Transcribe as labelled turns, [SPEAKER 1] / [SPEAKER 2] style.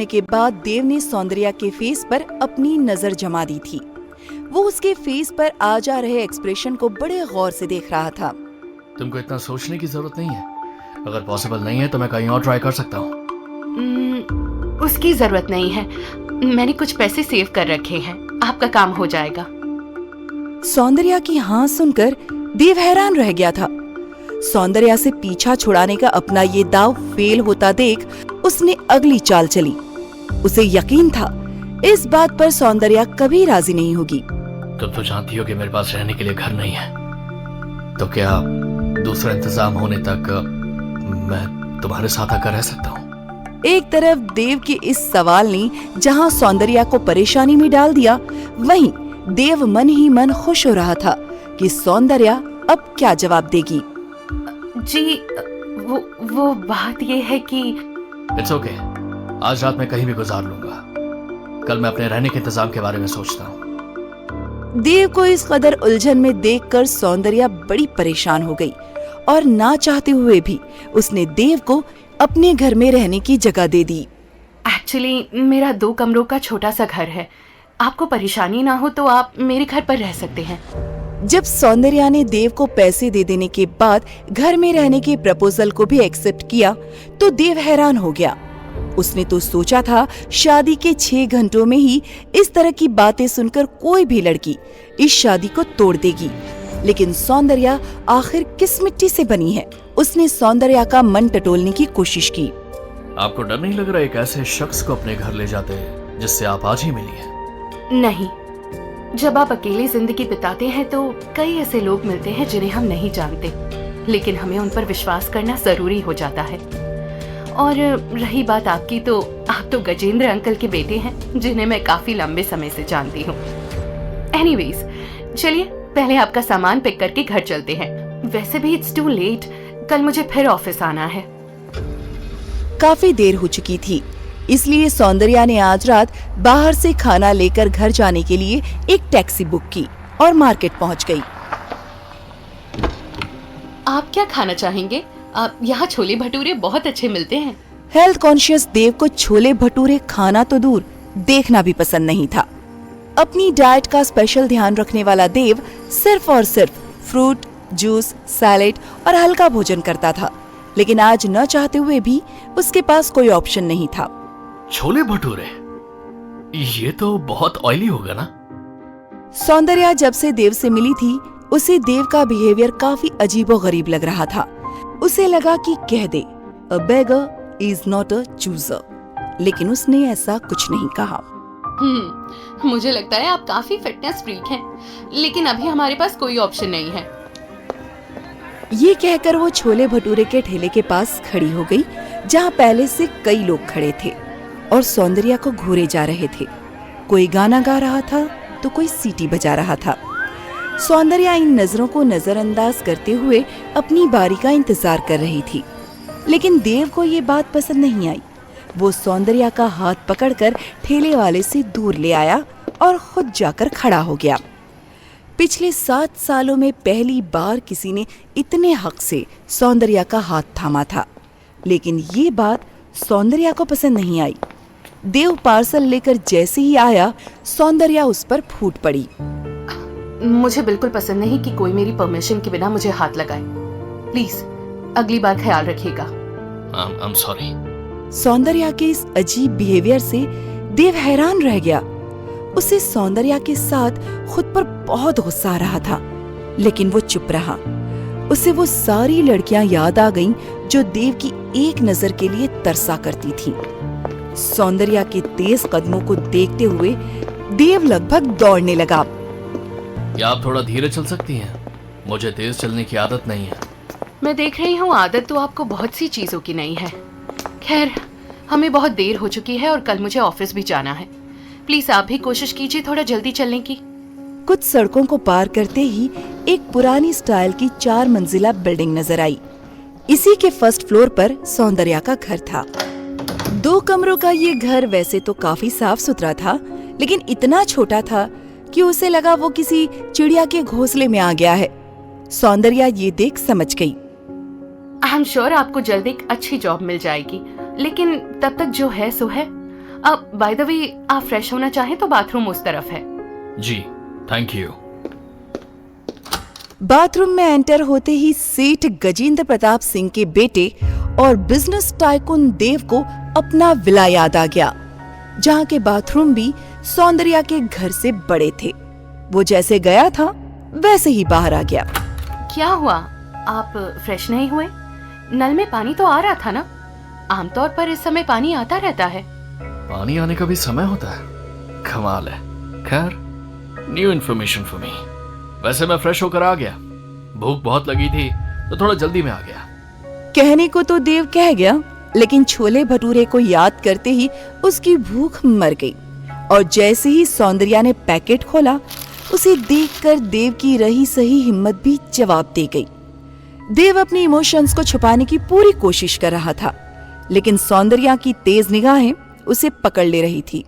[SPEAKER 1] के बाद देव ने सौंदर्या के फेस पर अपनी नजर जमा दी थी। वो उसके फेस पर आ जा रहे एक्सप्रेशन को बड़े गौर से देख रहा था।
[SPEAKER 2] तुमको इतना सोचने की जरूरत नहीं है। अगर पॉसिबल नहीं है तो मैं कहीं और ट्राई कर सकता हूँ।
[SPEAKER 3] उसकी जरूरत नहीं है, मैंने कुछ पैसे सेव कर रखे हैं, आपका काम हो जाएगा।
[SPEAKER 1] सौंदर्या की हाँ सुनकर देव हैरान रह गया था। सौंदर्या से पीछा छुड़ाने का अपना ये दाव फेल होता देख उसने अगली चाल चली। उसे यकीन था इस बात पर सौंदर्या कभी राजी नहीं होगी।
[SPEAKER 2] तुम तो जानती हो कि मेरे पास रहने के लिए घर नहीं है, तो क्या दूसरा इंतजाम होने तक मैं तुम्हारे साथ आकर रह सकता हूँ?
[SPEAKER 1] एक तरफ देव के इस सवाल ने जहाँ सौंदर्या को परेशानी में डाल दिया, वहीं देव मन ही मन खुश हो रहा था कि सौंदर्या अब क्या जवाब देगी।
[SPEAKER 3] जी वो बात ये है कि
[SPEAKER 2] इट्स ओके, आज रात मैं कहीं भी गुजार लूंगा। कल मैं अपने रहने के इंतजाम के बारे में सोचता हूँ।
[SPEAKER 1] देव को इस कदर उलझन में देखकर सौंदर्या बड़ी परेशान हो गई और ना चाहते हुए भी उसने देव को अपने घर में रहने की जगह दे दी।
[SPEAKER 3] एक्चुअली मेरा 2 कमरों का छोटा सा घर है, आपको परेशानी ना हो तो आप मेरे घर पर रह सकते हैं।
[SPEAKER 1] जब सौंदर्या ने देव को पैसे दे देने के बाद घर में रहने के प्रपोजल को भी एक्सेप्ट किया तो देव हैरान हो गया। उसने तो सोचा था शादी के 6 घंटों में ही इस तरह की बातें सुनकर कोई भी लड़की इस शादी को तोड़ देगी, लेकिन सौंदर्या आखिर किस मिट्टी से बनी है। उसने सौंदर्या का मन टटोलने की कोशिश की।
[SPEAKER 2] आपको डर नहीं लग रहा एक ऐसे शख्स को अपने घर ले जाते हैं जिससे आप आज ही मिली है?
[SPEAKER 3] नहीं, जब आप अकेले जिंदगी बिताते हैं तो कई ऐसे लोग मिलते हैं जिन्हें हम नहीं जानते, लेकिन हमें उन पर विश्वास करना जरूरी हो जाता है। और रही बात आपकी, तो आप तो गजेंद्र अंकल के बेटे हैं जिन्हें मैं काफी लंबे समय से जानती हूँ। एनीवेज, चलिए पहले आपका सामान पैक करके घर चलते हैं। वैसे भी इट्स टू लेट, कल मुझे फिर ऑफिस आना है।
[SPEAKER 1] काफी देर हो चुकी थी, इसलिए सौंदर्या ने आज रात बाहर से खाना लेकर घर जाने के लिए एक टैक्सी बुक की और मार्केट पहुंच गई।
[SPEAKER 3] आप क्या खाना चाहेंगे? आप यहाँ छोले भटूरे बहुत अच्छे मिलते हैं।
[SPEAKER 1] हेल्थ कॉन्शियस देव को छोले भटूरे खाना तो दूर देखना भी पसंद नहीं था। अपनी डाइट का स्पेशल ध्यान रखने वाला देव सिर्फ और सिर्फ फ्रूट, जूस, सैलेड और हल्का भोजन करता था, लेकिन आज न चाहते हुए भी उसके पास कोई ऑप्शन नहीं था।
[SPEAKER 2] छोले भटूरे, ये तो बहुत ऑयली होगा ना?
[SPEAKER 1] सौंदर्या जब से देव से मिली थी उसे देव का बिहेवियर काफी अजीबोगरीब लग रहा था। उसे लगा कि कह दे अ बेगर इज नॉट अ चूजर, लेकिन उसने ऐसा कुछ नहीं कहा।
[SPEAKER 3] मुझे लगता है आप काफी फिटनेस फ्रीक हैं, लेकिन अभी हमारे पास कोई ऑप्शन नहीं है।
[SPEAKER 1] ये कहकर वो छोले भटूरे के ठेले के पास खड़ी हो गई, जहाँ पहले से कई लोग खड़े थे और सौंदर्या को घूरे जा रहे थे। कोई गाना गा रहा था तो कोई सीटी बजा रहा था। सौंदर्या इन नजरों को नजरअंदाज करते हुए अपनी बारी का इंतजार कर रही थी, लेकिन देव को ये बात पसंद नहीं आई। वो सौंदर्या का हाथ पकड़कर ठेले वाले से दूर ले आया और खुद जाकर खड़ा हो गया। पिछले 7 सालों में पहली बार किसी ने इतने हक से सौंदर्या का हाथ थामा था, लेकिन ये बात सौंदर्या को पसंद नहीं आई। देव पार्सल लेकर जैसे ही आया, सौंदर्या उस पर फूट पड़ी।
[SPEAKER 3] मुझे बिल्कुल पसंद नहीं कि कोई मेरी परमिशन के बिना मुझे हाथ लगाए। प्लीज अगली बार ख्याल रखिएगा।
[SPEAKER 2] I'm sorry।
[SPEAKER 1] सौंदर्या के इस अजीब बिहेवियर से देव हैरान रह गया। उसे सौंदर्या के साथ खुद पर बहुत गुस्सा आ रहा था, लेकिन वो चुप रहा। उसे वो सारी लड़कियां याद आ गईं जो देव की एक नजर के लिए तरसा करती थीं। सौंदर्या के तेज कदमों को देखते हुए देव लगभग दौड़ने लगा।
[SPEAKER 2] क्या आप थोड़ा धीरे चल सकती हैं? मुझे तेज चलने की आदत नहीं है।
[SPEAKER 3] मैं देख रही हूँ आदत तो आपको बहुत सी चीजों की नहीं है। खैर, हमें बहुत देर हो चुकी है और कल मुझे ऑफिस भी जाना है। प्लीज आप भी कोशिश कीजिए थोड़ा जल्दी चलने की।
[SPEAKER 1] कुछ सड़कों को पार करते ही एक पुरानी स्टाइल की 4 मंजिला बिल्डिंग नजर आई। इसी के फर्स्ट फ्लोर पर सौंदर्या का घर था। 2 कमरों का ये घर वैसे तो काफी साफ सुथरा था, लेकिन इतना छोटा था कि उसे लगा वो किसी चिड़िया के घोंसले में आ गया है। सौंदर्या ये देख समझ गई।
[SPEAKER 3] आई एम श्योर आपको जल्द एक अच्छी जॉब मिल जाएगी, लेकिन तब तक जो है सो है। अब बाय द वे, आप फ्रेश होना चाहें तो बाथरूम उस तरफ है।
[SPEAKER 2] जी, थैंक यू।
[SPEAKER 1] बाथरूम में एंटर होते ही सेठ गजेंद्र प्रताप सिंह के बेटे और बिजनेस टाइकून देव को अपना विला याद आ गया, जहाँ के बाथरूम भी सौंदर्या के घर से बड़े थे। वो जैसे गया था वैसे ही बाहर आ गया।
[SPEAKER 3] क्या हुआ, आप फ्रेश नहीं हुए? नल में पानी तो आ रहा था ना? आमतौर पर इस समय पानी आता रहता है।
[SPEAKER 2] पानी आने का भी समय होता है? कमाल है। खैर, न्यू इन्फॉर्मेशन फॉर मी। वैसे मैं फ्रेश होकर आ गया, भूख बहुत लगी थी तो थोड़ा जल्दी में आ गया।
[SPEAKER 1] कहने को तो देव कह गया, लेकिन छोले भटूरे को याद करते ही उसकी भूख मर गई। और जैसे ही सौंदर्या ने पैकेट खोला, उसे देखकर देव की रही सही हिम्मत भी जवाब दे गई। देव अपनी इमोशंस को छुपाने की पूरी कोशिश कर रहा था, लेकिन सौंदर्या की तेज निगाहें उसे पकड़ ले रही थी।